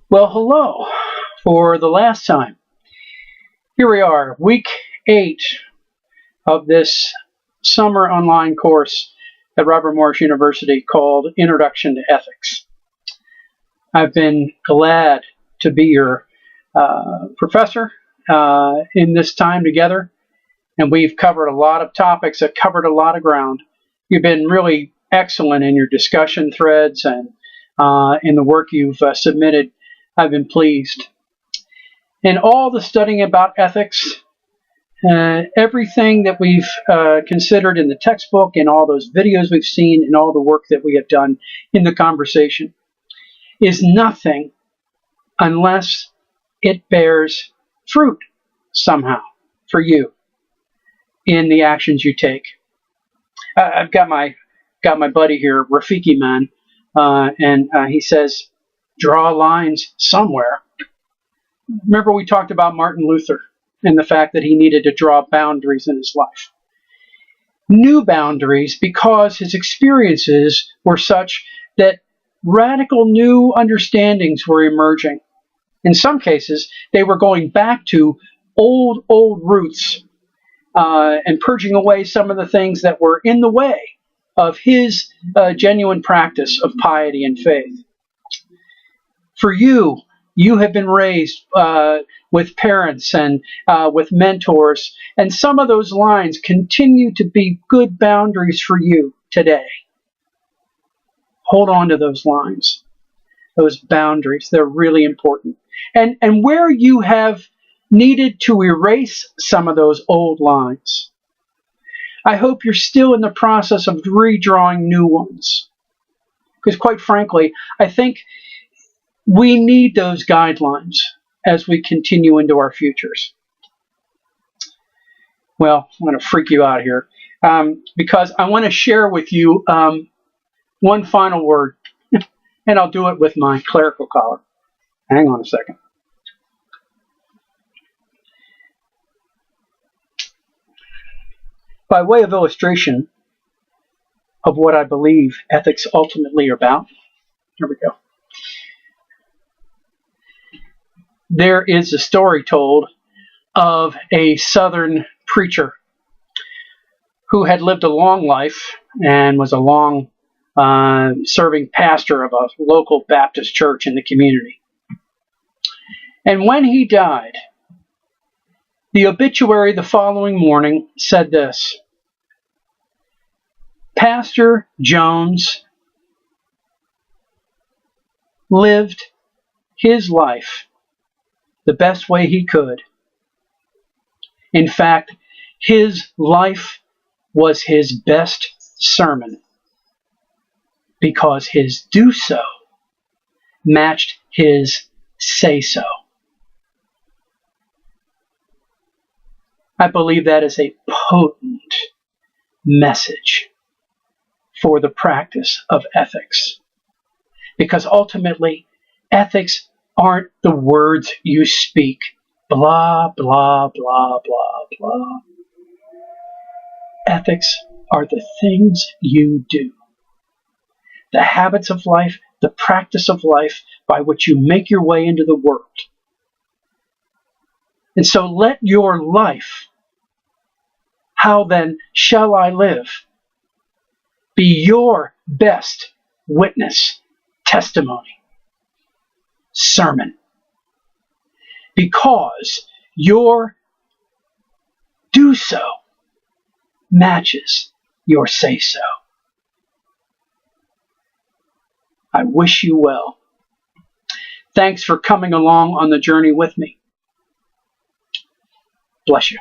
Well, hello for the last time. Here we are, week 8 of this summer online course at Robert Morris University called Introduction to Ethics. I've been glad to be your professor in this time together, and we've covered a lot of topics that covered a lot of ground. You've been really excellent in your discussion threads and in the work you've submitted. I've been pleased. And all the studying about ethics, everything that we've considered in the textbook and all those videos we've seen and all the work that we have done in the conversation is nothing unless it bears fruit somehow for you in the actions you take. I've got my buddy here, Rafiki Man, and he says, draw lines somewhere. Remember we talked about Martin Luther and the fact that he needed to draw boundaries in his life. New boundaries because his experiences were such that radical new understandings were emerging. In some cases, they were going back to old roots and purging away some of the things that were in the way of his genuine practice of piety and faith. For you, you have been raised with parents and with mentors, and some of those lines continue to be good boundaries for you today. Hold on to those lines, those boundaries. They're really important. And where you have needed to erase some of those old lines, I hope you're still in the process of redrawing new ones. Because quite frankly, I think we need those guidelines as we continue into our futures. Well, I'm going to freak you out here because I want to share with you one final word, and I'll do it with my clerical collar. Hang on a second. By way of illustration of what I believe ethics ultimately are about, here we go. There is a story told of a Southern preacher who had lived a long life and was a long serving pastor of a local Baptist church in the community. And when he died, the obituary the following morning said this: Pastor Jones lived his life the best way he could. In fact, his life was his best sermon because his do so matched his say so. I believe that is a potent message for the practice of ethics, because ultimately ethics aren't the words you speak. Blah, blah, blah, blah, blah. Ethics are the things you do. The habits of life, the practice of life by which you make your way into the world. And so let your life, how then shall I live, be your best witness, testimony, sermon, because your do so matches your say so. I wish you well. Thanks for coming along on the journey with me. Bless you.